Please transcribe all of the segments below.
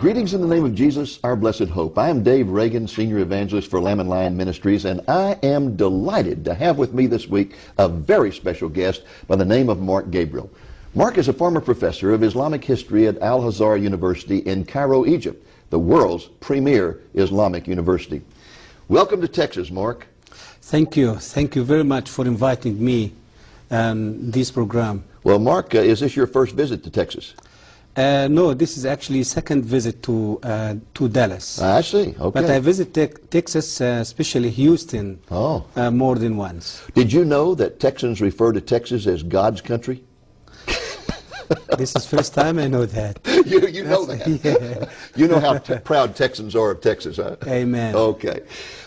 Greetings in the name of Jesus, our blessed hope. I am Dave Reagan, Senior Evangelist for Lamb and Lion Ministries, and I am delighted to have with me this week a very special guest by the name of Mark Gabriel. Mark is a former professor of Islamic history at HAZAR University in Cairo, Egypt, the world's premier Islamic university. Welcome to Texas, Mark. Thank you. Thank you very much for inviting me this program. Well, Mark, is this your first visit to Texas? No, this is actually second visit to Dallas. I see. Okay. But I visited Texas, especially Houston, more than once. Did you know that Texans refer to Texas as God's country? This is first time I know that. You know that. Yeah. You know how proud Texans are of Texas, huh? Amen. Okay.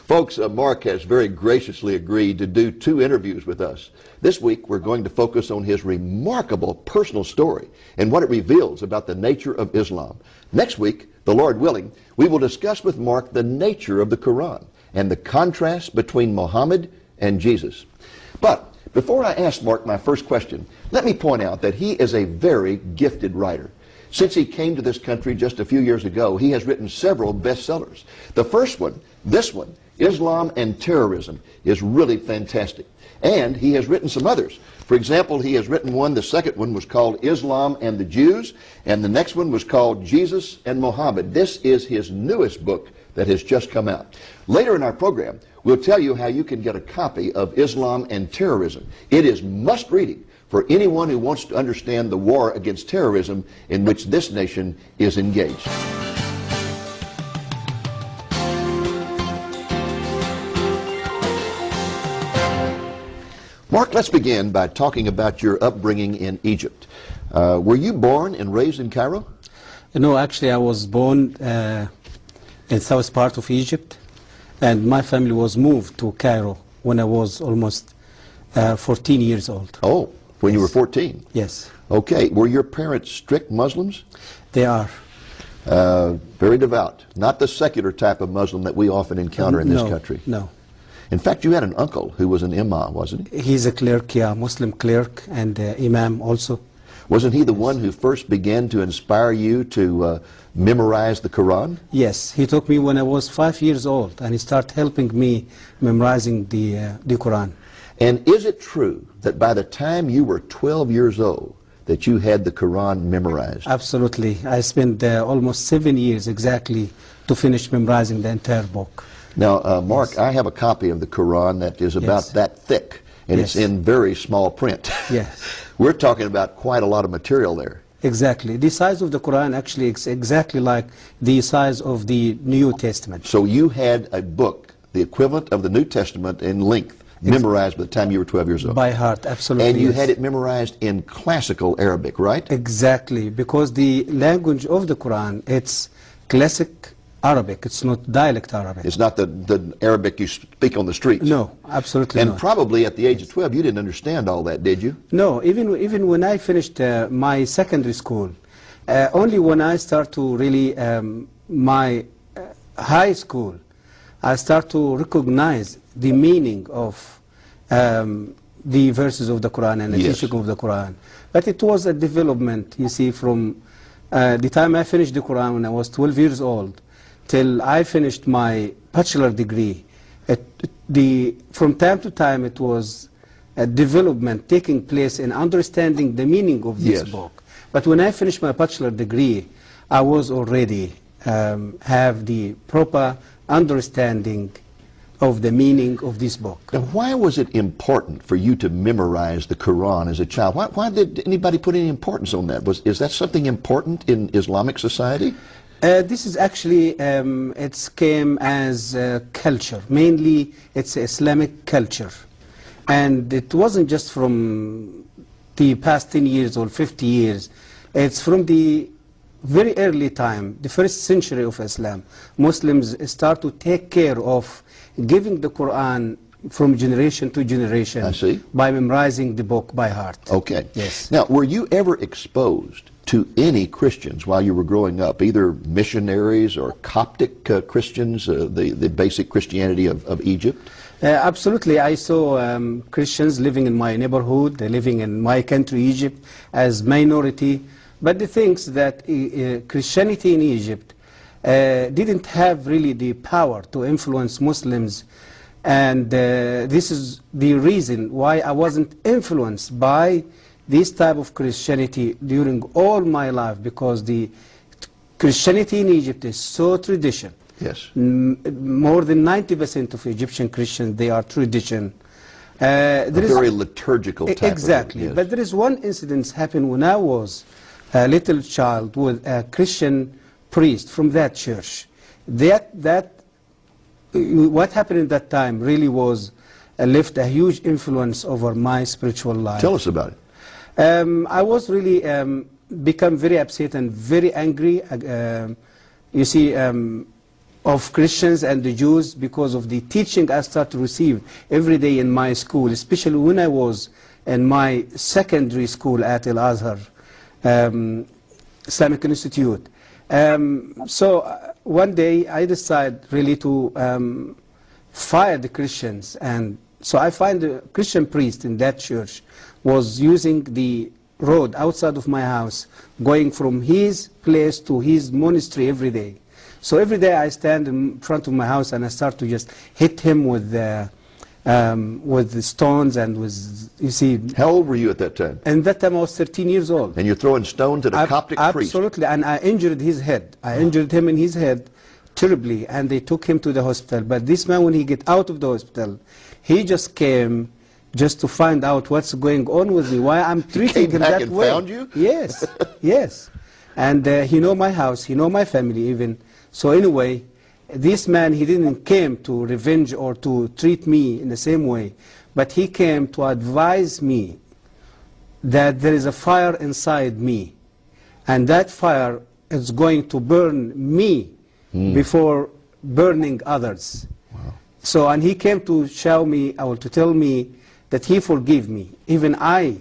Folks, Mark has very graciously agreed to do 2 interviews with us. This week, we're going to focus on his remarkable personal story and what it reveals about the nature of Islam. Next week, the Lord willing, we will discuss with Mark the nature of the Quran and the contrast between Muhammad and Jesus. But before I ask Mark my first question, let me point out that he is a very gifted writer. Since he came to this country just a few years ago, he has written several bestsellers. The first one, this one, Islam and Terrorism, is really fantastic. And he has written some others. For example, he has written one, the second one was called Islam and the Jews, and the next one was called Jesus and Muhammad. This is his newest book that has just come out. Later in our program, we'll tell you how you can get a copy of Islam and Terrorism. It is must reading for anyone who wants to understand the war against terrorism in which this nation is engaged. Mark, let's begin by talking about your upbringing in Egypt. Were you born and raised in Cairo? No, actually I was born in south part of Egypt, and my family was moved to Cairo when I was almost 14 years old. Oh, when you were 14? Yes. Okay. Were your parents strict Muslims? They are. Very devout. Not the secular type of Muslim that we often encounter in this country. No. In fact, you had an uncle who was an Imam, wasn't he? He's a clerk, yeah, Muslim clerk, and Imam also. Wasn't he the one who first began to inspire you to memorize the Quran? Yes, he took me when I was 5 years old, and he started helping me memorizing the Quran. And is it true that by the time you were 12 years old, that you had the Quran memorized? Absolutely. I spent almost 7 years exactly to finish memorizing the entire book. Now, Mark, yes. I have a copy of the Quran that is about that thick, and it's in very small print. Yes. We're talking about quite a lot of material there. Exactly. The size of the Quran actually is exactly like the size of the New Testament. So you had a book, the equivalent of the New Testament in length, memorized by the time you were 12 years old. By heart, absolutely. And you had it memorized in classical Arabic, right? Exactly, because the language of the Quran, it's classic Arabic. It's not dialect Arabic. It's not the Arabic you speak on the streets. No, absolutely not. And probably at the age of 12, you didn't understand all that, did you? No, even when I finished my secondary school, only when I start to really, my high school, I start to recognize the meaning of the verses of the Quran and the teaching of the Quran. But it was a development, you see, from the time I finished the Quran when I was 12 years old, till I finished my bachelor degree. From time to time it was a development taking place in understanding the meaning of this book. But when I finished my bachelor degree, I was already have the proper understanding of the meaning of this book. Now, why was it important for you to memorize the Quran as a child? Why did anybody put any importance on that? Is that something important in Islamic society? This is actually, it came as culture. Mainly, it's Islamic culture. And it wasn't just from the past 10 years or 50 years. It's from the very early time, the first century of Islam. Muslims start to take care of giving the Quran from generation to generation. I see. By memorizing the book by heart. Okay. Yes. Now, were you ever exposed to any Christians while you were growing up, either missionaries or Coptic Christians, the basic Christianity of Egypt? Absolutely. I saw Christians living in my neighborhood, living in my country, Egypt, as minority. But the things that Christianity in Egypt didn't have really the power to influence Muslims, and this is the reason why I wasn't influenced by this type of Christianity during all my life, because the Christianity in Egypt is so tradition. Yes. More than 90% of Egyptian Christians, they are tradition. A very liturgical type exactly. of, yes. But there is one incident happened when I was a little child with a Christian priest from that church. What happened at that time really was left a huge influence over my spiritual life. Tell us about it. I was really become very upset and very angry, you see, of Christians and the Jews because of the teaching I started to receive every day in my school, especially when I was in my secondary school at HAZAR, Islamic Institute. So one day I decided really to fire the Christians, and so I find the Christian priest in that church was using the road outside of my house, going from his place to his monastery every day. So every day I stand in front of my house and I start to just hit him with the stones and with, you see. How old were you at that time? And that time I was 13 years old. And you're throwing stones at a Coptic priest? Absolutely, and I injured his head. I injured him in his head terribly, and they took him to the hospital. But this man, when he get out of the hospital, he just came just to find out what's going on with me, why I'm treating him that way. He came back and found you? Yes, yes. And he know my house, he know my family even. So anyway, this man, he didn't came to revenge or to treat me in the same way, but he came to advise me that there is a fire inside me, and that fire is going to burn me before burning others. Wow. So, and he came to show me, or to tell me that he forgive me. Even I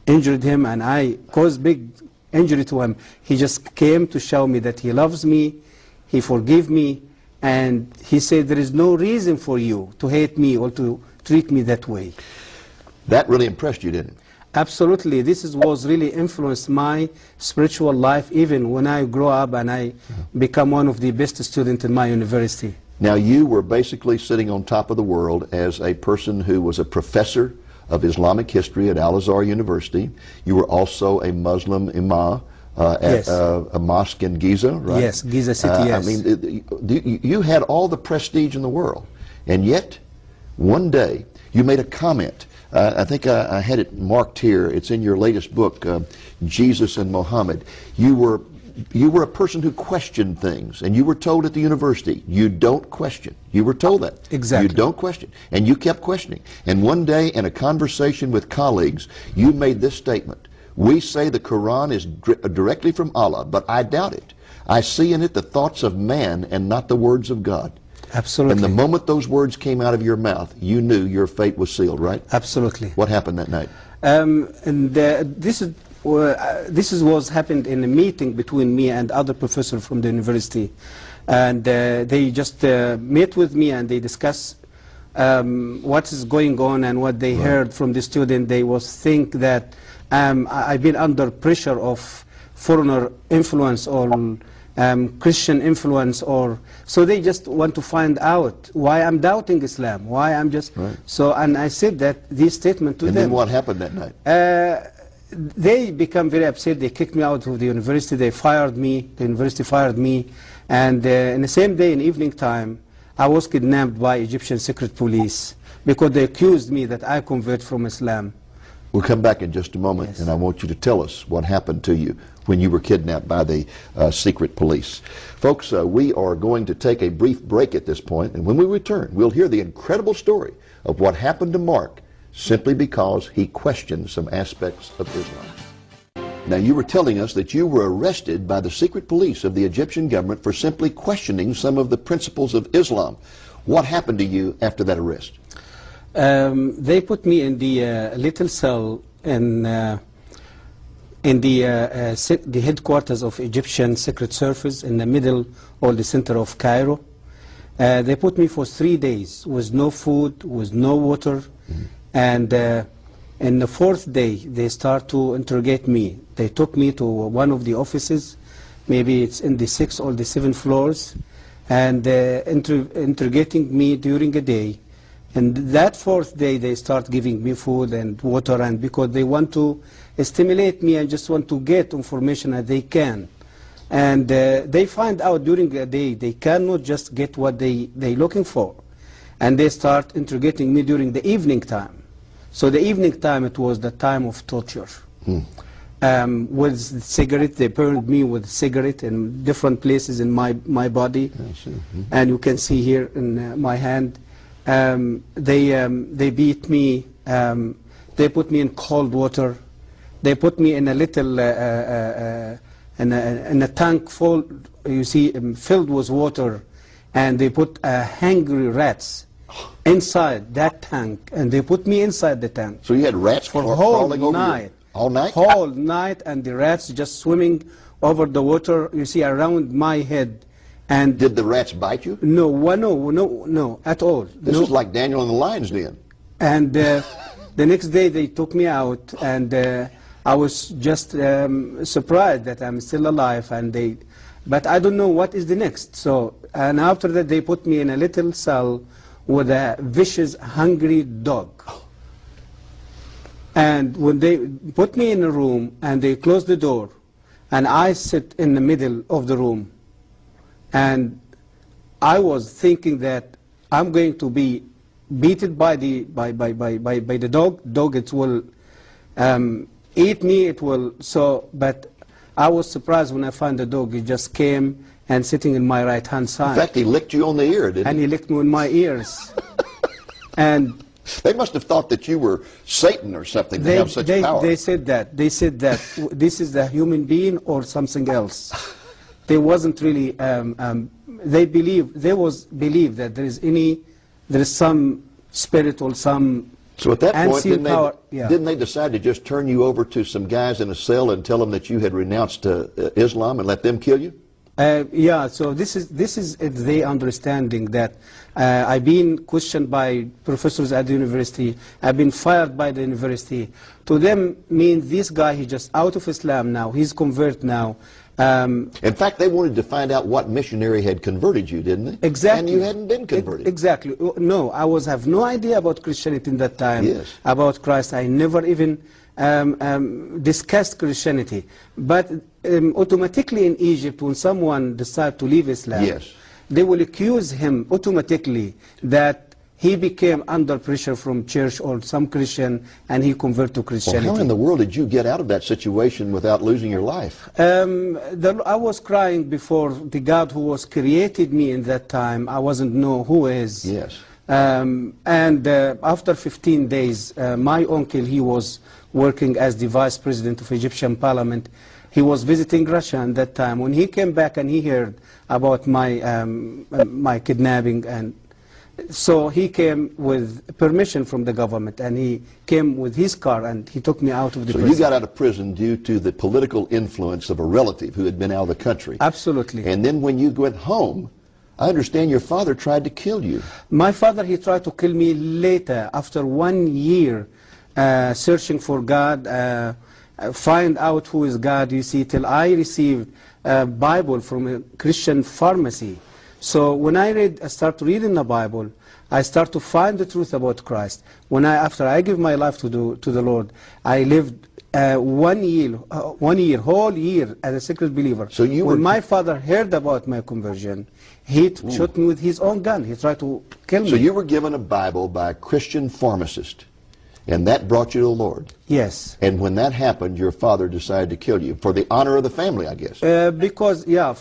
injured him and I caused big injury to him. He just came to show me that he loves me, he forgive me, and he said there is no reason for you to hate me or to treat me that way. That really impressed you, didn't it? Absolutely. This was really influenced my spiritual life even when I grow up and I become one of the best students in my university. Now, you were basically sitting on top of the world as a person who was a professor of Islamic history at Al-Azhar University. You were also a Muslim imam at a mosque in Giza, right? Yes, Giza City, yes. I mean, you had all the prestige in the world, and yet one day you made a comment. I think I had it marked here. It's in your latest book, Jesus and Muhammad. You were a person who questioned things, and you were told at the university, you don't question. You were told that. Exactly. You don't question. And you kept questioning. And one day in a conversation with colleagues, you made this statement. We say the Quran is directly from Allah, but I doubt it. I see in it the thoughts of man and not the words of God. Absolutely. And the moment those words came out of your mouth, you knew your fate was sealed, right? Absolutely. What happened that night? This was happened in a meeting between me and other professors from the university, and they just met with me and they discussed what is going on and what they heard from the student. They was think that I've been under pressure of foreigner influence or Christian influence, or so they just want to find out why I'm doubting Islam, why I'm just so. And I said that this statement to them. And then what happened that night? They become very upset. They kicked me out of the university. They fired me. The university fired me. And in the same day, in evening time, I was kidnapped by Egyptian secret police because they accused me that I convert from Islam. We'll come back in just a moment, and I want you to tell us what happened to you when you were kidnapped by the secret police. Folks, we are going to take a brief break at this point, and when we return, we'll hear the incredible story of what happened to Mark simply because he questioned some aspects of Islam. Now, you were telling us that you were arrested by the secret police of the Egyptian government for simply questioning some of the principles of Islam. What happened to you after that arrest? They put me in the little cell in the headquarters of Egyptian Secret Service in the middle or the center of Cairo. They put me for 3 days with no food, with no water, and in the 4th day they start to interrogate me. They took me to one of the offices maybe it's in the 6th or the 7th floors, and interrogating me during a day. And that 4th day, they start giving me food and water, and because they want to stimulate me and just want to get information as they can. And they find out during the day they cannot just get what they're looking for. And they start interrogating me during the evening time. So the evening time, it was the time of torture. With cigarette, they burned me with cigarette in different places in my body. And you can see here in my hand. They beat me. They put me in cold water. They put me in a little in a tank full, you see, filled with water, and they put hungry rats inside that tank, and they put me inside the tank. So you had rats for whole night. All night? Whole night, and the rats just swimming over the water, you see, around my head. And did the rats bite you? No, no, at all. This is like Daniel and the lion's den. And the next day they took me out, and I was just surprised that I'm still alive, but I don't know what is the next. So, and after that they put me in a little cell with a vicious, hungry dog. And when they put me in a room and they closed the door, and I sit in the middle of the room, and I was thinking that I'm going to be beaten by the dog. Dog, it will eat me. It will. So, but I was surprised when I found the dog. He just came and sitting in my right hand side. In fact, he licked you on the ear, didn't he? And he licked me in my ears. And they must have thought that you were Satan or something to have such power. They said that. They said that this is the human being or something else. They wasn't really. They believe that there is some spirit or some. So at that point, didn't they decide to just turn you over to some guys in a cell and tell them that you had renounced Islam and let them kill you? Yeah. So this is the understanding that I've been questioned by professors at the university. I've been fired by the university. To them, means this guy, he's just out of Islam now. He's convert now. In fact, they wanted to find out what missionary had converted you, didn't they? Exactly. And you hadn't been converted. Exactly. No, I have no idea about Christianity in that time. Yes. About Christ. I never even discussed Christianity. But automatically in Egypt, when someone decides to leave Islam, yes, they will accuse him automatically that he became under pressure from church or some Christian, and he converted to Christianity. Well, how in the world did you get out of that situation without losing your life? I was crying before the God who was created me in that time. I wasn't know who is. Yes. After 15 days, my uncle, he was working as the vice president of Egyptian parliament. He was visiting Russia at that time. When he came back and he heard about my my kidnapping, and so he came with permission from the government, and he came with his car and he took me out of the prison. So you got out of prison due to the political influence of a relative who had been out of the country. Absolutely. And then when you went home, I understand your father tried to kill you. My father, he tried to kill me later, after 1 year searching for God, find out who is God, you see, till I received a Bible from a Christian pharmacy. So when I start reading the Bible, I start to find the truth about Christ. After I give my life to the Lord, I lived 1 year, whole year as a secret believer. So when my father heard about my conversion, he shot me with his own gun. He tried to kill me. So you were given a Bible by a Christian pharmacist, and that brought you to the Lord. Yes. And when that happened, your father decided to kill you for the honor of the family, I guess. Because, yeah,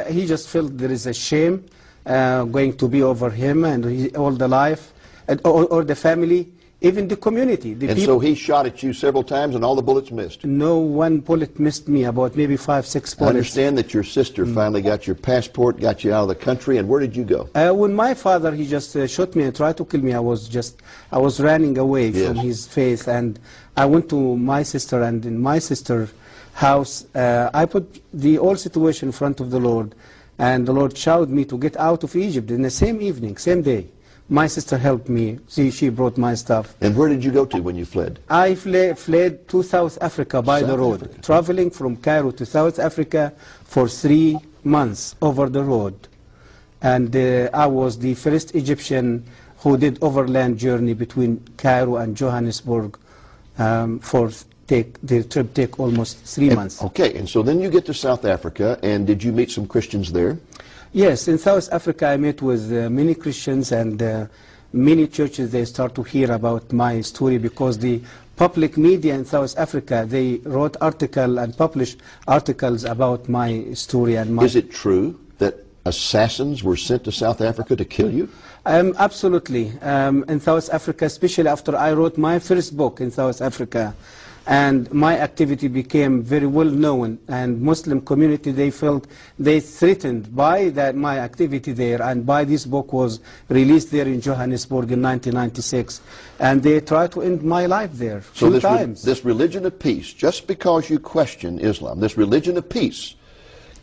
he just felt there is a shame going to be over him and all the life, or the family, even the community. The people. So he shot at you several times and all the bullets missed? No one bullet missed me, about maybe 5, 6 bullets. I understand that your sister finally got your passport, got you out of the country, and where did you go? When my father, he just shot me and tried to kill me, I was running away from his faith, and I went to my sister, and in my sister's house, I put the whole situation in front of the Lord, and the Lord showed me to get out of Egypt in the same evening, same day. My sister helped me. She brought my stuff. And where did you go to when you fled? I fled to South Africa by the road, traveling from Cairo to South Africa for 3 months over the road. And I was the first Egyptian who did overland journey between Cairo and Johannesburg the trip take almost 3 months. Okay, and so then you get to South Africa, and did you meet some Christians there? Yes, in South Africa I met with many Christians, and many churches, they start to hear about my story because the public media in South Africa, they wrote articles and published articles about my story. And Is it true that assassins were sent to South Africa to kill you? Absolutely. In South Africa, especially after I wrote my first book in South Africa, and my activity became very well known, and Muslim community, they felt they threatened by my activity there, and by this book was released there in Johannesburg in 1996, and they tried to end my life there so two times. This religion of peace, just because you question Islam, this religion of peace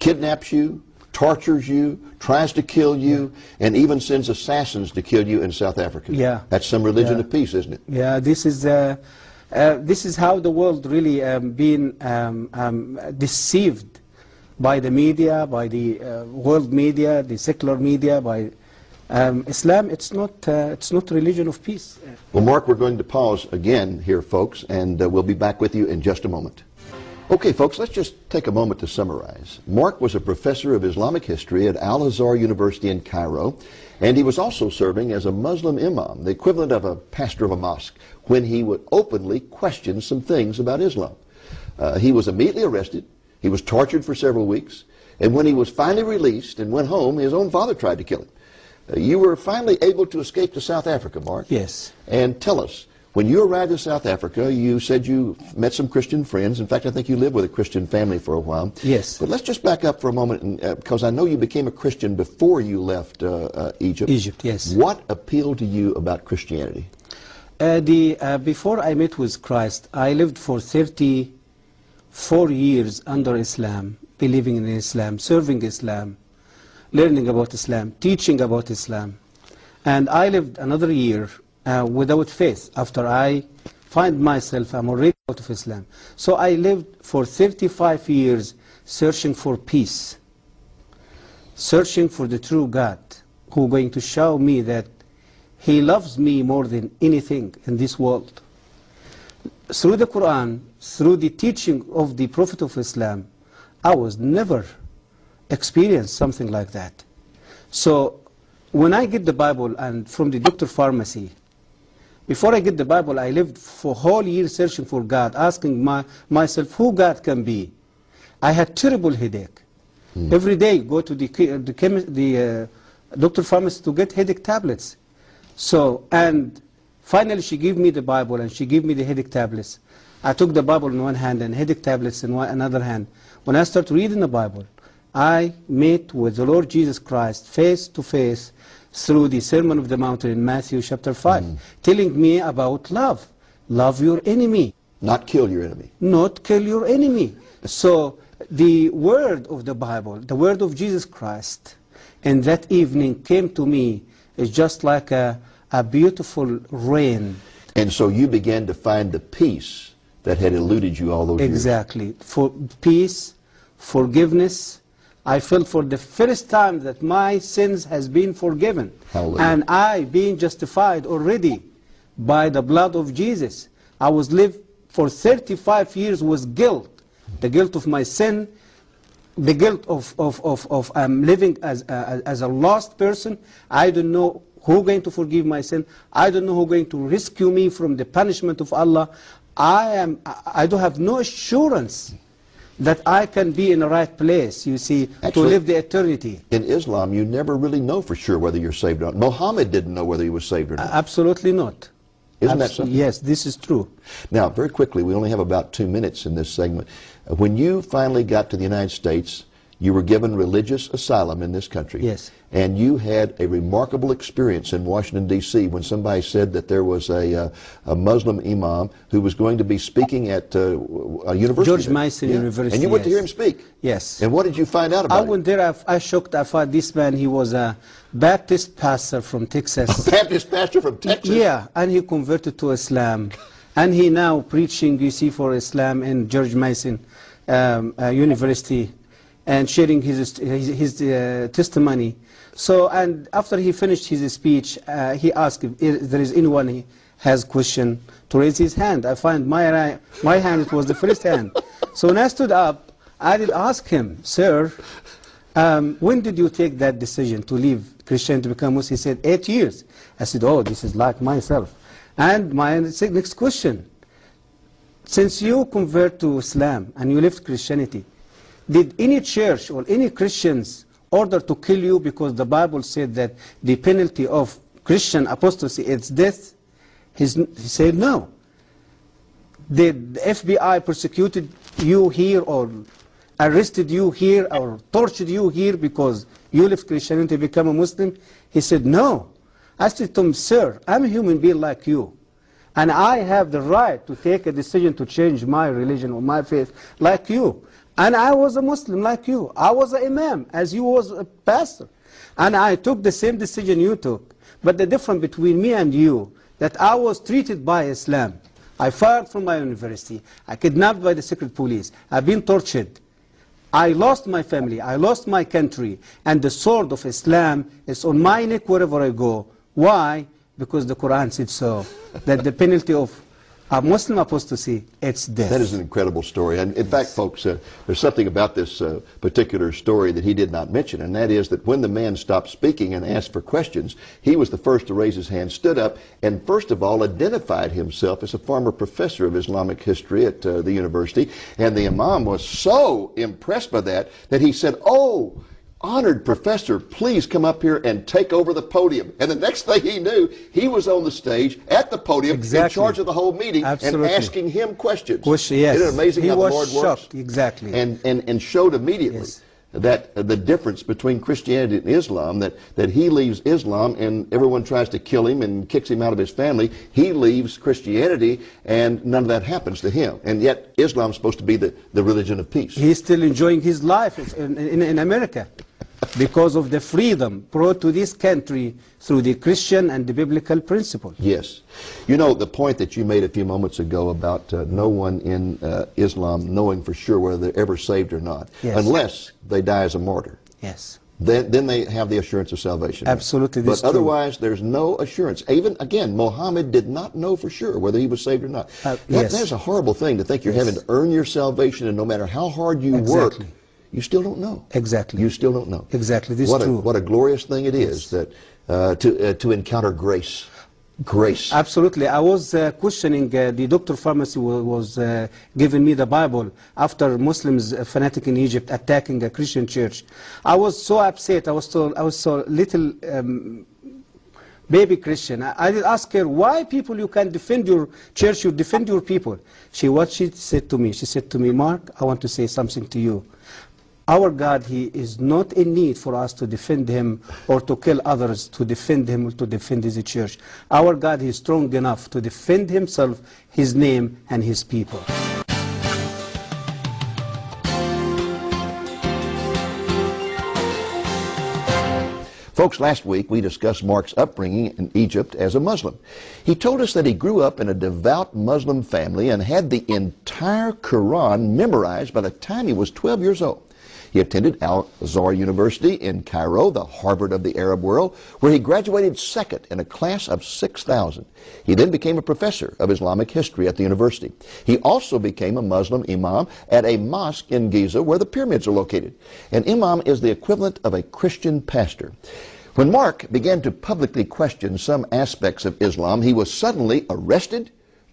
kidnaps you, tortures you, tries to kill you, and even sends assassins to kill you in South Africa. Yeah. That's some religion of peace, isn't it? Yeah, this is how the world really been deceived by the media, by the world media, the secular media, by Islam. It's not religion of peace. Well, Mark, we're going to pause again here, folks, and we'll be back with you in just a moment. Okay, folks, let's just take a moment to summarize. Mark was a professor of Islamic history at HAZAR University in Cairo, and he was also serving as a Muslim imam, the equivalent of a pastor of a mosque, when he would openly question some things about Islam. He was immediately arrested, he was tortured for several weeks, and when he was finally released and went home, his own father tried to kill him. You were finally able to escape to South Africa, Mark. Yes. And tell us, when you arrived in South Africa, you said you met some Christian friends. In fact, I think you lived with a Christian family for a while. Yes. But let's just back up for a moment, because I know you became a Christian before you left Egypt. Egypt, yes. What appealed to you about Christianity? Before I met with Christ, I lived for 34 years under Islam, believing in Islam, serving Islam, learning about Islam, teaching about Islam. And I lived another year without faith after I find myself I'm already out of Islam. So I lived for 35 years searching for peace, searching for the true God who is going to show me that He loves me more than anything in this world. Through the Quran, through the teaching of the Prophet of Islam, I was never experienced something like that. So when I get the Bible and from the doctor pharmacy, before I get the Bible, I lived for a whole year searching for God, asking myself who God can be. I had terrible headache. Every day go to the doctor pharmacy to get headache tablets. So, and finally she gave me the Bible and she gave me the headache tablets. I took the Bible in one hand and headache tablets in another hand. When I started reading the Bible, I met with the Lord Jesus Christ face to face through the Sermon of the Mount in Matthew chapter 5, telling me about love. Love your enemy. Not kill your enemy. Not kill your enemy. So the word of the Bible, the word of Jesus Christ, and that evening came to me is just like a beautiful rain. And so you began to find the peace that had eluded you all those years. Exactly. For peace, forgiveness. I felt for the first time that my sins has been forgiven. Hallelujah. And I being justified already by the blood of Jesus. I was lived for 35 years with guilt. The guilt of my sin, the guilt of living as a lost person. I don't know who going to forgive my sin. I don't know who going to rescue me from the punishment of Allah. I don't have no assurance that I can be in the right place, you see, to live the eternity. In Islam, you never really know for sure whether you're saved or not. Muhammad didn't know whether he was saved or not. Absolutely not. Isn't that something? Yes, this is true. Now, very quickly, we only have about 2 minutes in this segment. When you finally got to the United States, You were given religious asylum in this country. Yes. And you had a remarkable experience in Washington, D.C. when somebody said that there was a Muslim imam who was going to be speaking at a university. George Mason University. And you went to hear him speak. Yes. And what did you find out about I went there, I shocked. I thought this man, he was a Baptist pastor from Texas. A Baptist pastor from Texas? Yeah, and he converted to Islam. And he now preaching, you see, for Islam in George Mason University, and sharing his testimony. So, and after he finished his speech, he asked if there is anyone who has question to raise his hand. I find my hand, it was the first hand. So when I stood up, I did ask him, sir, when did you take that decision to leave Christianity to become Muslim? He said, 8 years. I said, oh, this is like myself. And my next question, since you convert to Islam and you left Christianity, did any church or any Christians order to kill you because the Bible said that the penalty of Christian apostasy is death? He said no. Did the FBI persecuted you here or arrested you here or tortured you here because you left Christianity to become a Muslim? He said no. I said to him, sir, I'm a human being like you. And I have the right to take a decision to change my religion or my faith like you. And I was a Muslim like you. I was an imam as you was a pastor. And I took the same decision you took. But the difference between me and you, that I was treated by Islam. I fired from my university. I kidnapped by the secret police. I've been tortured. I lost my family. I lost my country. And the sword of Islam is on my neck wherever I go. Why? Because the Quran said so. That the penalty of a Muslim apostasy, it's death. That is an incredible story. And in fact, folks, there's something about this particular story that he did not mention, and that is that when the man stopped speaking and asked for questions, he was the first to raise his hand, stood up, and first of all identified himself as a former professor of Islamic history at the university. And the imam was so impressed by that that he said, oh, honored professor, please come up here and take over the podium. And the next thing he knew, he was on the stage at the podium, exactly, in charge of the whole meeting, absolutely, and asking him questions. Yes. Isn't it amazing he how was the Lord shocked, works? exactly. And showed immediately, yes, that the difference between Christianity and Islam, that he leaves Islam and everyone tries to kill him and kicks him out of his family. He leaves Christianity and none of that happens to him. And yet Islam's supposed to be the religion of peace. He's still enjoying his life in America because of the freedom brought to this country through the Christian and the biblical principle. Yes. You know, the point that you made a few moments ago about no one in Islam knowing for sure whether they're ever saved or not, yes, unless they die as a martyr. Yes. Then they have the assurance of salvation. Absolutely. But otherwise, there's no assurance. Even, again, Muhammad did not know for sure whether he was saved or not. Yes. That's a horrible thing to think you're having to earn your salvation, and no matter how hard you work, you still don't know. Exactly. You still don't know. Exactly. This is true. What a glorious thing it is that to encounter grace. Grace. Absolutely. I was questioning, the doctor pharmacy was giving me the Bible after Muslims, fanatic in Egypt, attacking a Christian church. I was so upset. I was so little baby Christian. I did ask her, why people you can defend your church, you defend your people. What she said to me, she said to me, Mark, I want to say something to you. Our God, He is not in need for us to defend Him or to kill others to defend Him or to defend His church. Our God, He is strong enough to defend Himself, His name, and His people. Folks, last week we discussed Mark's upbringing in Egypt as a Muslim. He told us that he grew up in a devout Muslim family and had the entire Quran memorized by the time he was 12 years old. He attended HAZAR University in Cairo, the Harvard of the Arab world, where he graduated second in a class of 6,000. He then became a professor of Islamic history at the university. He also became a Muslim imam at a mosque in Giza where the pyramids are located. An imam is the equivalent of a Christian pastor. When Mark began to publicly question some aspects of Islam, he was suddenly arrested,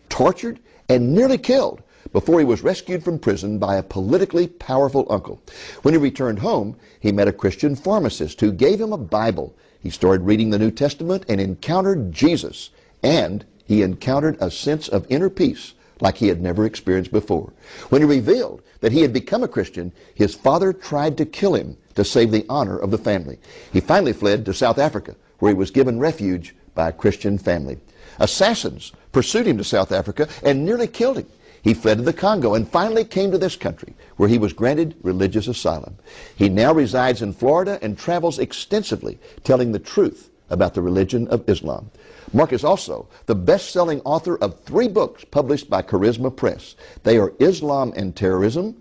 tortured, and nearly killed before he was rescued from prison by a politically powerful uncle. When he returned home, he met a Christian pharmacist who gave him a Bible. He started reading the New Testament and encountered Jesus. And he encountered a sense of inner peace like he had never experienced before. When he revealed that he had become a Christian, his father tried to kill him to save the honor of the family. He finally fled to South Africa, where he was given refuge by a Christian family. Assassins pursued him to South Africa and nearly killed him. He fled to the Congo and finally came to this country, where he was granted religious asylum. He now resides in Florida and travels extensively, telling the truth about the religion of Islam. Mark is also the best-selling author of 3 books published by Charisma Press. They are Islam and Terrorism,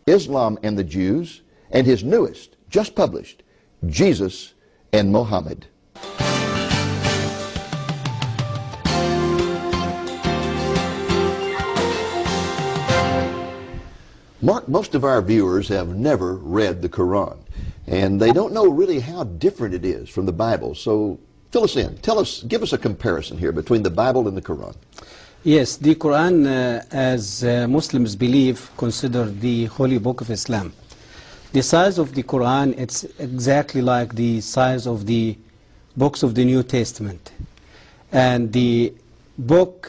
Islam and the Jews, and his newest, just published, Jesus and Mohammed. Mark, most of our viewers have never read the Quran, and they don't know really how different it is from the Bible. So fill us in. Give us a comparison here between the Bible and the Quran. Yes, the Quran, as Muslims believe, considered the holy book of Islam. The size of the Quran, it's exactly like the size of the books of the New Testament. And the book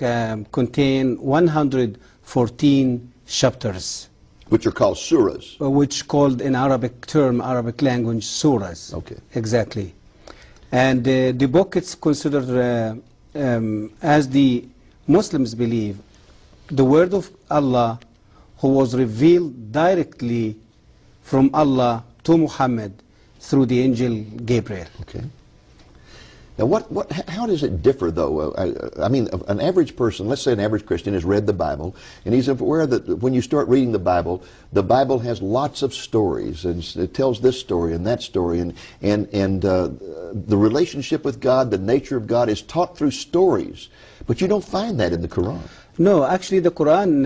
contains 114 chapters. Which are called surahs. Which called in Arabic term, Arabic language, surahs. Okay. Exactly. And the book is considered, as the Muslims believe, the word of Allah, who was revealed directly from Allah to Muhammad through the angel Gabriel. Okay. Now, how does it differ, though? I mean, an average person, let's say an average Christian, has read the Bible, and he's aware that when you start reading the Bible has lots of stories, and it tells this story and that story, and the relationship with God, the nature of God, is taught through stories. But you don't find that in the Quran. No, actually, the Quran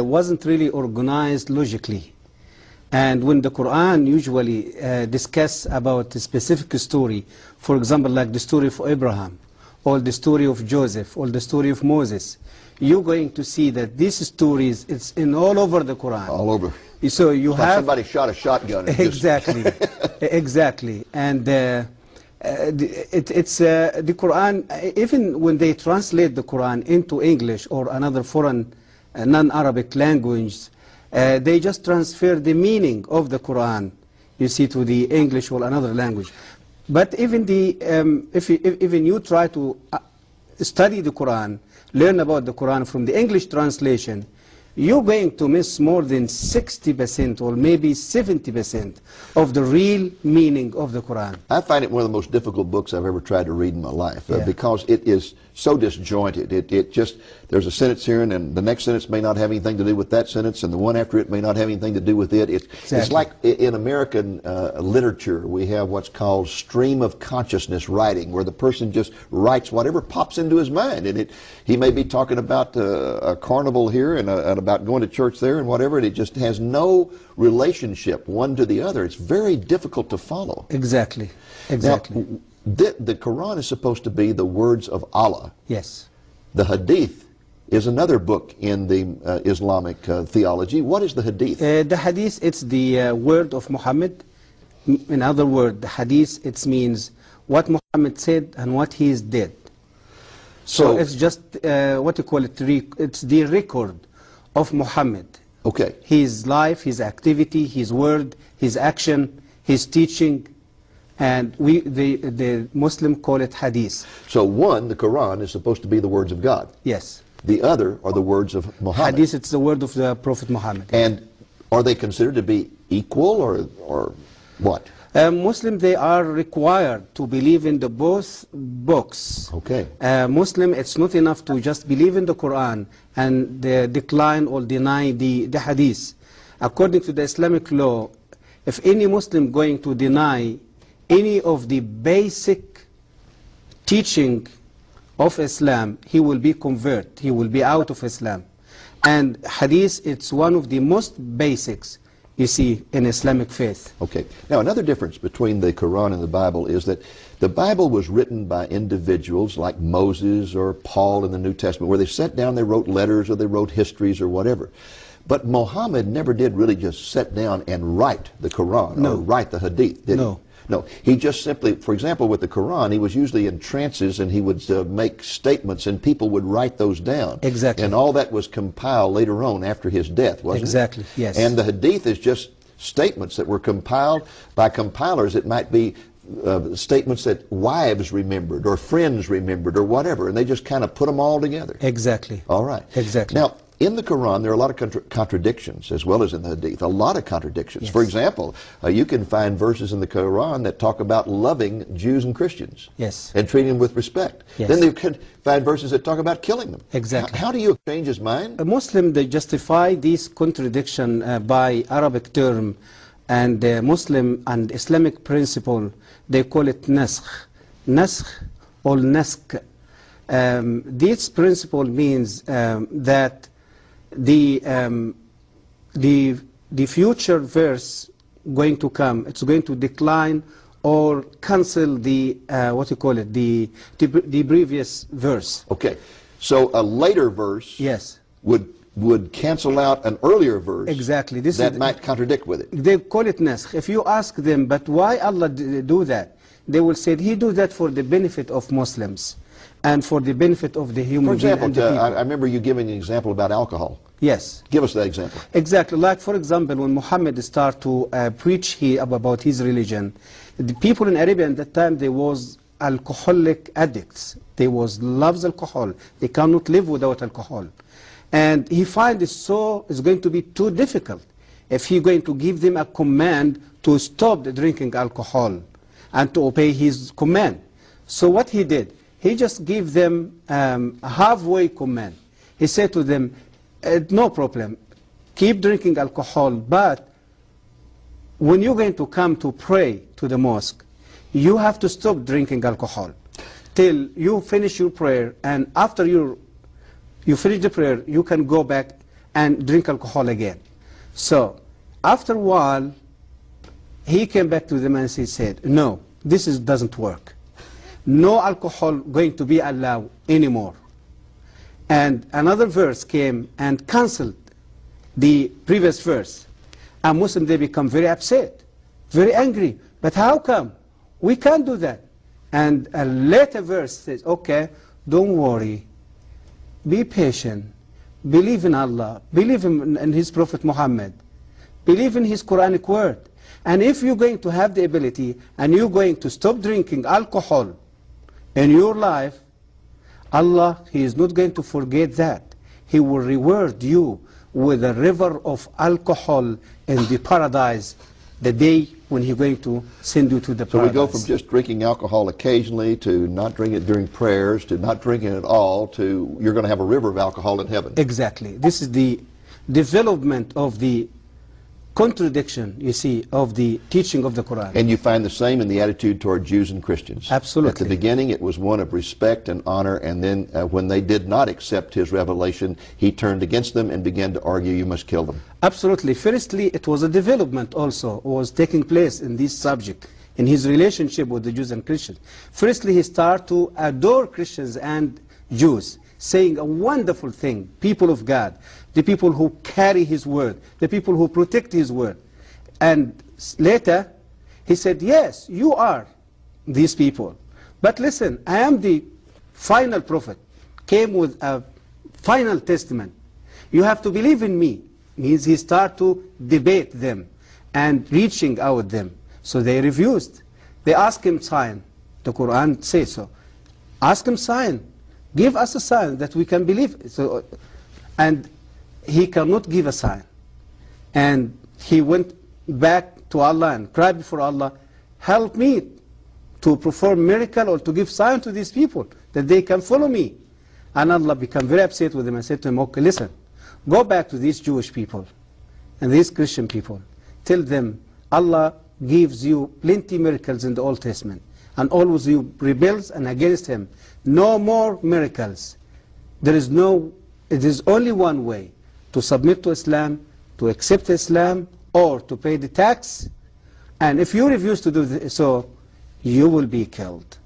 wasn't really organized logically. And when the Quran usually discuss about a specific story, for example, like the story of Abraham, or the story of Joseph, or the story of Moses, you're going to see that these stories, it's in all over the Quran. All over. So you like have somebody shot a shotgun. And exactly, exactly. And the Quran, even when they translate the Quran into English or another foreign non-Arabic language, they just transfer the meaning of the Quran, you see, to the English or another language. But even even you try to study the Quran, learn about the Quran from the English translation, you're going to miss more than 60% or maybe 70% of the real meaning of the Quran. I find it one of the most difficult books I've ever tried to read in my life because it is so disjointed. It just, there's a sentence here and then the next sentence may not have anything to do with that sentence and the one after it may not have anything to do with it. It's like in American literature we have what's called stream of consciousness writing, where the person just writes whatever pops into his mind, and he may be talking about a carnival here and about going to church there and whatever, and it just has no relationship one to the other. It's very difficult to follow. Exactly. Exactly. Now, the Quran is supposed to be the words of Allah. Yes. The Hadith is another book in the Islamic theology. What is the Hadith? The Hadith, it's the word of Muhammad. In other words, the Hadith, it means what Muhammad said and what he did. So it's just what you call it, it's the record of Muhammad. Okay. His life, his activity, his word, his action, his teaching, and the Muslim call it Hadith. So one, the Quran, is supposed to be the words of God. Yes. The other are the words of Muhammad. Hadith, it's the word of the Prophet Muhammad. And are they considered to be equal or what? Muslim, they are required to believe in the both books. Okay. Muslim, it's not enough to just believe in the Quran and decline or deny the Hadith. According to the Islamic law, if any Muslim going to deny any of the basic teaching of Islam, he will be convert. He will be out of Islam. And Hadith, it's one of the most basics, you see, in Islamic faith. Okay. Now, another difference between the Quran and the Bible is that the Bible was written by individuals like Moses or Paul in the New Testament, where they sat down, they wrote letters or they wrote histories or whatever. But Muhammad never did really just sit down and write the Quran or write the Hadith, did he? No, he just simply, for example, with the Quran, he was usually in trances and he would make statements and people would write those down. Exactly. And all that was compiled later on after his death, wasn't it? Exactly, yes. And the Hadith is just statements that were compiled by compilers. It might be statements that wives remembered or friends remembered or whatever, and they just kind of put them all together. Exactly. All right. Exactly. Now, in the Quran, there are a lot of contradictions, as well as in the Hadith, a lot of contradictions. Yes. For example, you can find verses in the Quran that talk about loving Jews and Christians. Yes. And treating them with respect. Yes. Then you can find verses that talk about killing them. Exactly. How do you change his mind? A Muslim, they justify this contradiction by Arabic term, and Muslim and Islamic principle, they call it naskh. Naskh or nask. This principle means that the future verse going to come, it's going to decline or cancel the what you call it, the previous verse. Okay, so a later verse, yes, would cancel out an earlier verse. Exactly. This that is, might contradict with it. They call it naskh. If you ask them, but why Allah do that? They will say He do that for the benefit of Muslims and for the benefit of the human being. For example, I remember you giving an example about alcohol. Yes. Give us that example. Exactly. Like, for example, when Muhammad started to preach about his religion, the people in Arabia at that time, they was alcoholic addicts. They loves alcohol. They cannot live without alcohol. And he finds it's going to be too difficult if he's going to give them a command to stop drinking alcohol and to obey his command. So what he did, he just gave them a halfway command. He said to them, no problem, keep drinking alcohol, but when you're going to come to pray to the mosque, you have to stop drinking alcohol till you finish your prayer, and after you finish the prayer, you can go back and drink alcohol again. So after a while, he came back to them and he said, no, this doesn't work. No alcohol going to be allowed anymore. And another verse came and cancelled the previous verse. And Muslims, they become very upset, very angry. But how come? We can't do that. And a later verse says, okay, don't worry. Be patient. Believe in Allah. Believe in His Prophet Muhammad. Believe in His Quranic word. And if you're going to have the ability and you're going to stop drinking alcohol in your life, Allah, He is not going to forget that. He will reward you with a river of alcohol in the paradise the day when He's going to send you to the paradise. So we go from just drinking alcohol occasionally to not drinking it during prayers to not drinking it at all to you're going to have a river of alcohol in heaven. Exactly. This is the development of the contradiction, you see, of the teaching of the Quran. And you find the same in the attitude toward Jews and Christians. Absolutely. At the beginning, it was one of respect and honor, and then when they did not accept His revelation, He turned against them and began to argue, you must kill them. Absolutely. Firstly, it was a development also was taking place in this subject, in His relationship with the Jews and Christians. Firstly, He started to adore Christians and Jews, saying a wonderful thing, people of God, the people who carry His word, the people who protect His word. And later, He said, yes, you are these people. But listen, I am the final prophet, came with a final testament. You have to believe in me. Means He started to debate them and reaching out them. So they refused. They asked Him sign. The Quran says so. Ask Him sign. Give us a sign that we can believe. So, and He cannot give a sign. And he went back to Allah and cried before Allah, help me to perform miracle or to give sign to these people that they can follow me. And Allah became very upset with him and said to him, okay, listen, go back to these Jewish people and these Christian people. Tell them Allah gives you plenty miracles in the Old Testament. And always you rebels and against Him. No more miracles. It is only one way, to submit to Islam, to accept Islam, or to pay the tax. And if you refuse to do so, you will be killed.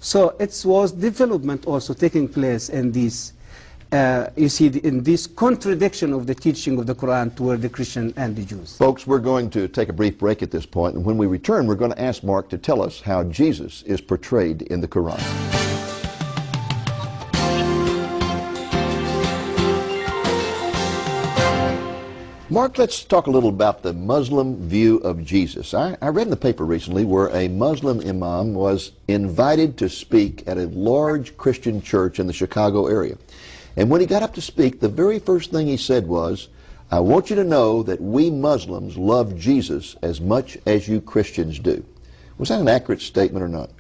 So it was development also taking place in this you see in this contradiction of the teaching of the Quran toward the Christian and the Jews. Folks, we're going to take a brief break at this point, and when we return, we're going to ask Mark to tell us how Jesus is portrayed in the Quran. Mark, let's talk a little about the Muslim view of Jesus. I read in the paper recently where a Muslim imam was invited to speak at a large Christian church in the Chicago area. And when he got up to speak, the very first thing he said was, "I want you to know that we Muslims love Jesus as much as you Christians do." Was that an accurate statement or not?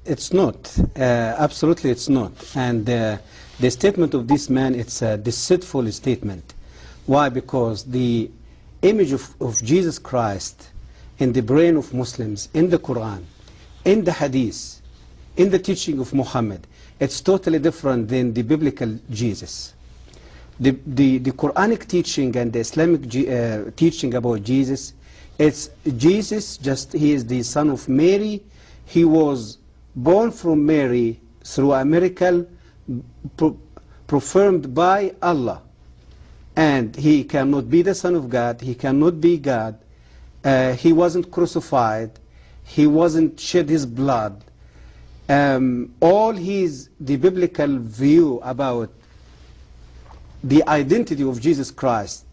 It's not. Absolutely it's not. And the statement of this man, it's a deceitful statement. Why? Because the image of Jesus Christ in the brain of Muslims, in the Quran, in the Hadith, in the teaching of Muhammad, it's totally different than the biblical Jesus. The Quranic teaching and the Islamic teaching about Jesus, it's Jesus, just he is the son of Mary. He was born from Mary through a miracle performed by Allah. And he cannot be the Son of God, he cannot be God, he wasn't crucified, he wasn't shed his blood. All the biblical view about the identity of Jesus Christ,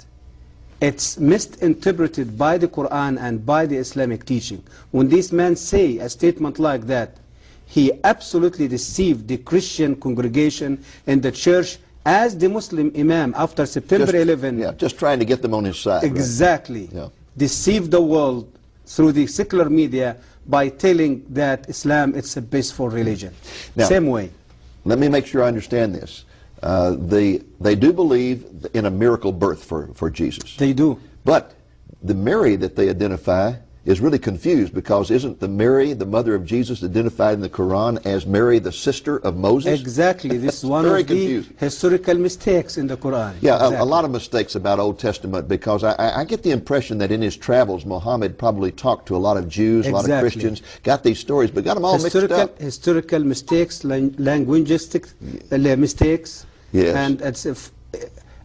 it's misinterpreted by the Quran and by the Islamic teaching. When this man say a statement like that, he absolutely deceived the Christian congregation in the church as the Muslim Imam after September 11. Yeah, just trying to get them on his side. Exactly. Right? Yeah. Deceived the world through the secular media by telling that Islam it's a peaceful religion. Now, same way. Let me make sure I understand this. They do believe in a miracle birth for Jesus. They do. But the Mary that they identify is really confused, because isn't the Mary, the mother of Jesus, identified in the Quran as Mary, the sister of Moses? Exactly. This is one of the historical mistakes in the Quran. Yeah, exactly. a lot of mistakes about Old Testament, because I get the impression that in his travels, Muhammad probably talked to a lot of Jews, a lot of Christians, got these stories, but got them all mixed up. Historical mistakes, linguistic mistakes. Yes. And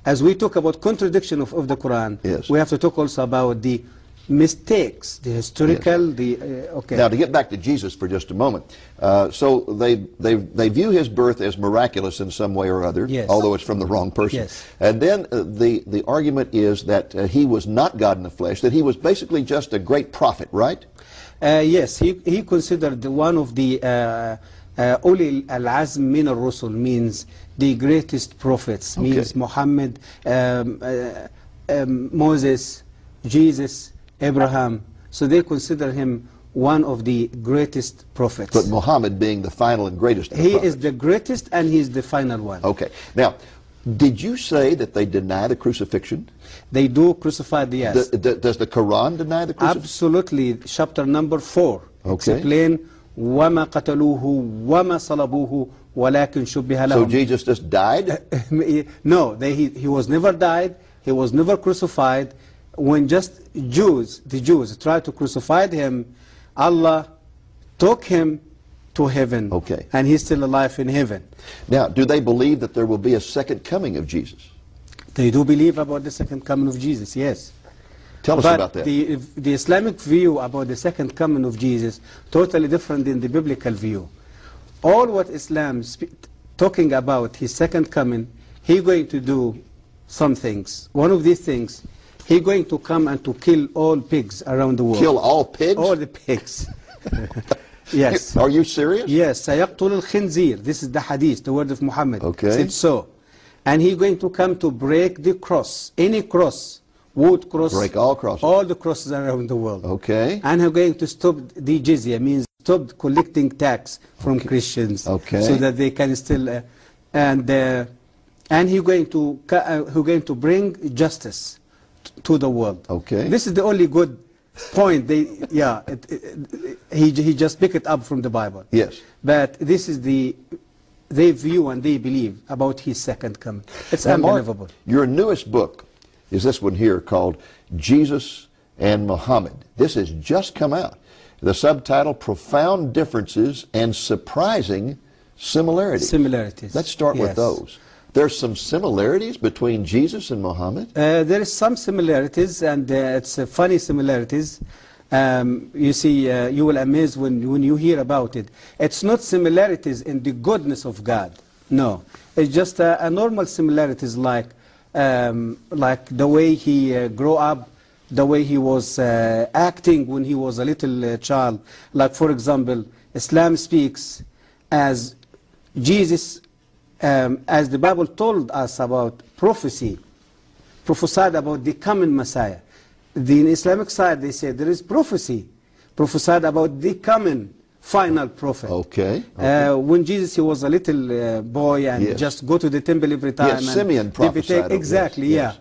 as we talk about contradiction of the Quran, yes, we have to talk also about the mistakes, the historical, yes, okay. Now, to get back to Jesus for just a moment, so they view his birth as miraculous in some way or other, yes, although it's from the wrong person. Yes. And then the argument is that he was not God in the flesh, that he was basically just a great prophet, right? Yes, he considered one of the Uli al-Azm min al-Rusul, means the greatest prophets, okay, means Muhammad, Moses, Jesus, Abraham. So they consider him one of the greatest prophets. But Muhammad being the final and greatest of the prophets. He is the greatest and he is the final one. Okay. Now, did you say that they deny the crucifixion? They do crucify the yes. Does the Quran deny the crucifixion? Absolutely. Chapter number 4. Okay. Explain وَمَا قَتَلُوهُ وَمَا صَلَبُوهُ وَلَكِنْ شُبِّهَ لَهُمْ. So Jesus just died? No, he was never died. He was never crucified. When just the Jews tried to crucify him, Allah took him to heaven. Okay. And he's still alive in heaven. Now, do they believe that there will be a second coming of Jesus? They do believe about the second coming of Jesus, yes. Tell us about that. But the Islamic view about the second coming of Jesus, totally different than the biblical view. All what Islam talking about his second coming, he's going to do some things. One of these things, he's going to come and to kill all pigs around the world. Kill all pigs? All the pigs. Yes. Are you serious? Yes. سَيَقْتُلُ الْخِنْزِيرِ. This is the hadith, the word of Muhammad. Okay. Said so. And he's going to come to break the cross. Any cross. Wood cross. Break all crosses. All the crosses around the world. Okay. And he's going to stop the jizya, means stop collecting tax from Christians. Okay. So that they can still... and he's going to bring justice to the world. Okay. This is the only good point. He just picked it up from the Bible. Yes. But this is they view and they believe about his second coming. It's now, unbelievable. Mark, your newest book is this one here called Jesus and Muhammad. This has just come out. The subtitle, Profound Differences and Surprising Similarities. Similarities. Let's start with those. There's some similarities between Jesus and Muhammad? There is some similarities, and it's funny similarities. You see, you will amaze when you hear about it. It's not similarities in the goodness of God. No, it's just a normal similarities like the way he grew up, the way he was acting when he was a little child. Like, for example, Islam speaks as Jesus, as the Bible told us about prophecy, prophesied about the coming Messiah. The Islamic side, they say there is prophecy, prophesied about the coming final prophet. Okay. When Jesus, he was a little boy and Yes. just go to the temple every time. Yes, and Simeon prophesied. Exactly, Yes.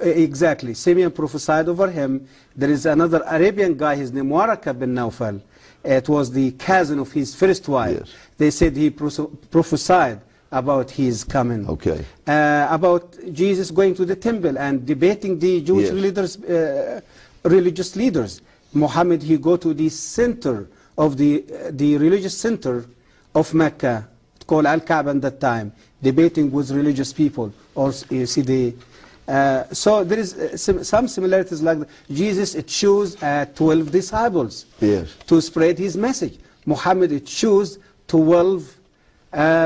exactly. Simeon prophesied over him. There is another Arabian guy, his name Waraka bin Nawfal. It was the cousin of his first wife. Yes. They said he prophesied about his coming. Okay. About Jesus going to the temple and debating the Jewish Yes. leaders, religious leaders. Muhammad, he go to the center of the religious center of Mecca, called Al-Kaaba at that time, debating with religious people. Or you see the so there is some similarities like that. Jesus chose 12 disciples Yes. to spread his message. Muhammad chose 12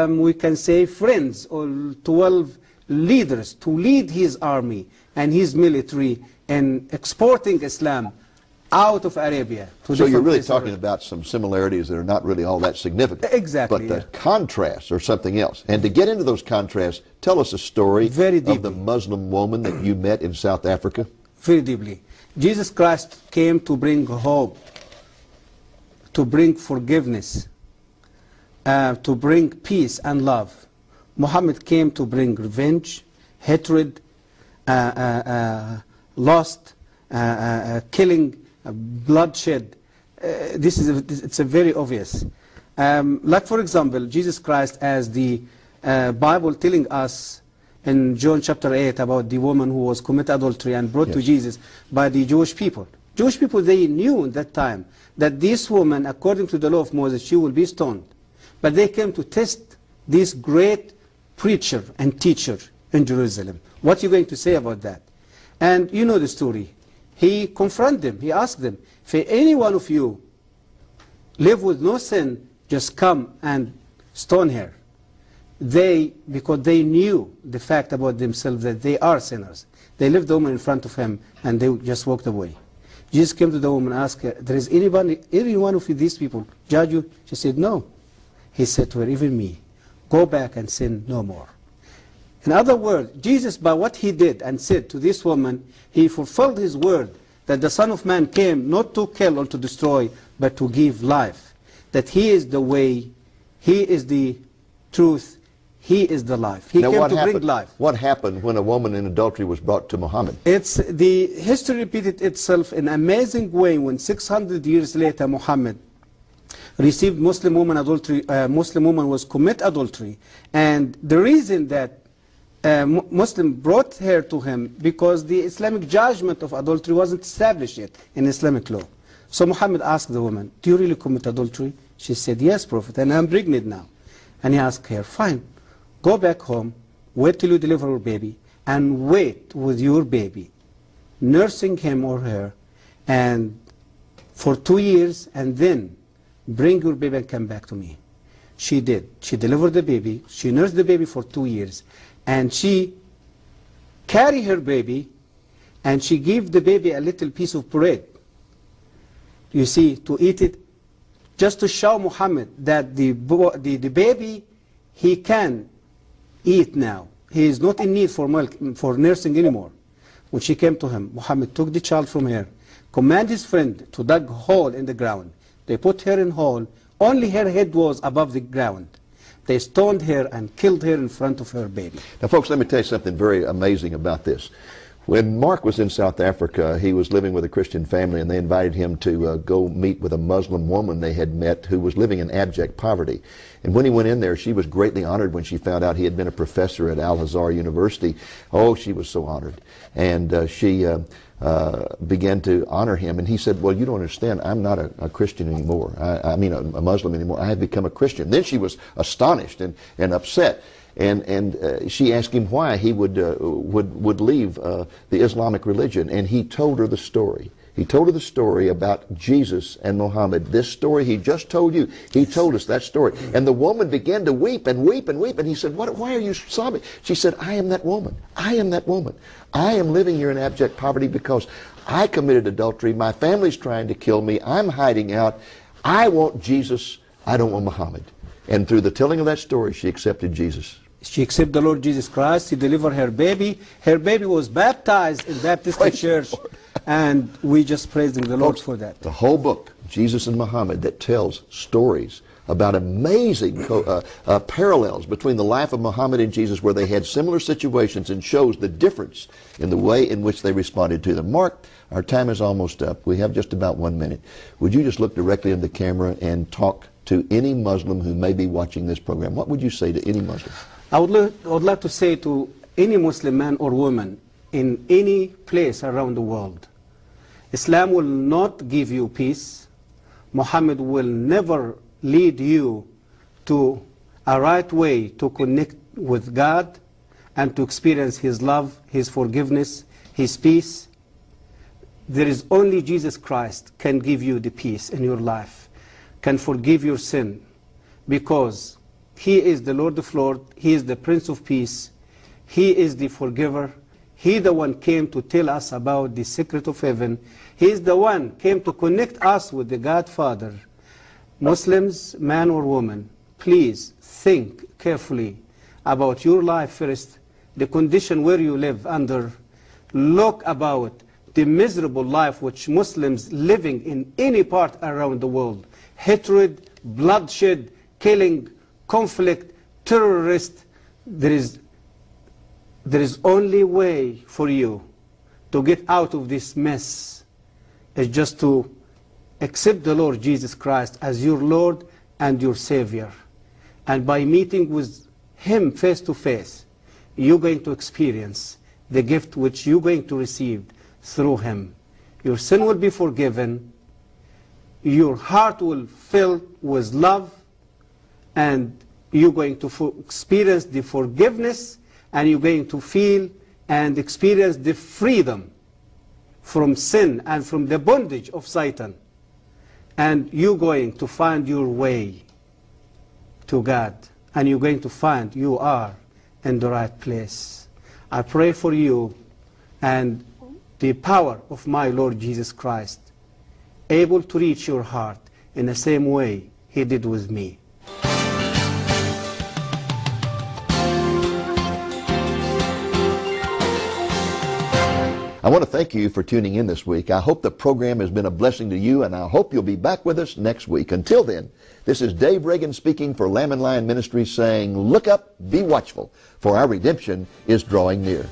we can say friends, or 12 leaders to lead his army and his military in exporting Islam out of Arabia. To So you're different really places. talking about some similarities that are not really all that significant. Exactly, But the yeah. contrasts are something else. And to get into those contrasts, tell us a story Very of the deeply. Muslim woman that you met in South Africa. Very deeply. Jesus Christ came to bring hope, to bring forgiveness, to bring peace and love. Muhammad came to bring revenge, hatred, lust, killing, bloodshed. It's a very obvious. Like, for example, Jesus Christ, as the Bible telling us in John chapter 8 about the woman who was committed adultery and brought to Yes. Jesus by the Jewish people. Jewish people, they knew at that time that this woman, according to the law of Moses, she will be stoned. But they came to test this great preacher and teacher in Jerusalem. What are you going to say about that? And you know the story. He confronted them. He asked them, if any one of you live with no sin, just come and stone her. Because they knew the fact about themselves that they are sinners. They left the woman in front of him and they just walked away. Jesus came to the woman and asked her, there is any one of these people judge you? She said, no. He said to her, even me, go back and sin no more. In other words, Jesus, by what he did and said to this woman, he fulfilled his word that the Son of Man came not to kill or to destroy, but to give life. That he is the way, he is the truth, he is the life. He Now, came what to bring happened? life. What happened when a woman in adultery was brought to Muhammad? It's the history repeated itself in an amazing way when 600 years later Muhammad received Muslim woman adultery. Muslim woman was commit adultery, and the reason that Muslim brought her to him because the Islamic judgment of adultery wasn't established yet in Islamic law. So Muhammad asked the woman, "Do you really commit adultery?" She said, "Yes, Prophet, and I'm pregnant now." And he asked her, "Fine, go back home, wait till you deliver your baby, and wait with your baby, nursing him or her, and for 2 years, and then bring your baby and come back to me." She did. She delivered the baby. She nursed the baby for 2 years. And she carried her baby, and she gave the baby a little piece of bread, you see, to eat it, just to show Muhammad that the baby, he can eat now. He is not in need for milk, for nursing anymore. When she came to him, Muhammad took the child from her, commanded his friend to dig a hole in the ground. They put her in a hole. Only her head was above the ground. They stoned her and killed her in front of her baby. Now, folks, let me tell you something very amazing about this. When Mark was in South Africa, he was living with a Christian family, and they invited him to go meet with a Muslim woman they had met who was living in abject poverty. And when he went in there, she was greatly honored when she found out he had been a professor at HAZAR University. Oh, she was so honored. And she began to honor him. And he said, well, you don't understand, I'm not a Christian anymore. I mean a Muslim anymore. I have become a Christian. Then she was astonished and upset. And she asked him why he would leave the Islamic religion. And he told her the story. He told her the story about Jesus and Muhammad. This story he just told you. He told us that story. And the woman began to weep and weep and weep. And he said, why are you sobbing? She said, I am that woman. I am that woman. I am living here in abject poverty because I committed adultery. My family's trying to kill me. I'm hiding out. I want Jesus. I don't want Muhammad. And through the telling of that story, she accepted Jesus. She accepted the Lord Jesus Christ. He delivered her baby. Her baby was baptized in Baptist church. And we just praising the Lord for that. The whole book, Jesus and Muhammad, that tells stories about amazing parallels between the life of Muhammad and Jesus, where they had similar situations, and shows the difference in the way in which they responded to them. Mark, our time is almost up. We have just about 1 minute. Would you just look directly in the camera and talk to any Muslim who may be watching this program? What would you say to any Muslim? I would like to say to any Muslim man or woman in any place around the world, Islam will not give you peace. Muhammad will never lead you to a right way to connect with God and to experience His love, His forgiveness, His peace. There is only Jesus Christ can give you the peace in your life, can forgive your sin, because He is the Lord of Lords, He is the Prince of Peace, He is the forgiver. He the one came to tell us about the secret of heaven. He is the one came to connect us with the God Father. Muslims, man or woman, please think carefully about your life first, the condition where you live under. Look about the miserable life which Muslims living in any part around the world. Hatred, bloodshed, killing, conflict, terrorist. There is only way for you to get out of this mess is just to accept the Lord Jesus Christ as your Lord and your Savior. And by meeting with Him face to face, you're going to experience the gift which you're going to receive through Him. Your sin will be forgiven, your heart will fill with love, and you're going to experience the forgiveness, and you're going to feel and experience the freedom from sin and from the bondage of Satan. And you're going to find your way to God. And you're going to find you are in the right place. I pray for you and the power of my Lord Jesus Christ, able to reach your heart in the same way He did with me. I want to thank you for tuning in this week. I hope the program has been a blessing to you, and I hope you'll be back with us next week. Until then, this is Dave Reagan speaking for Lamb and Lion Ministries, saying, look up, be watchful, for our redemption is drawing near.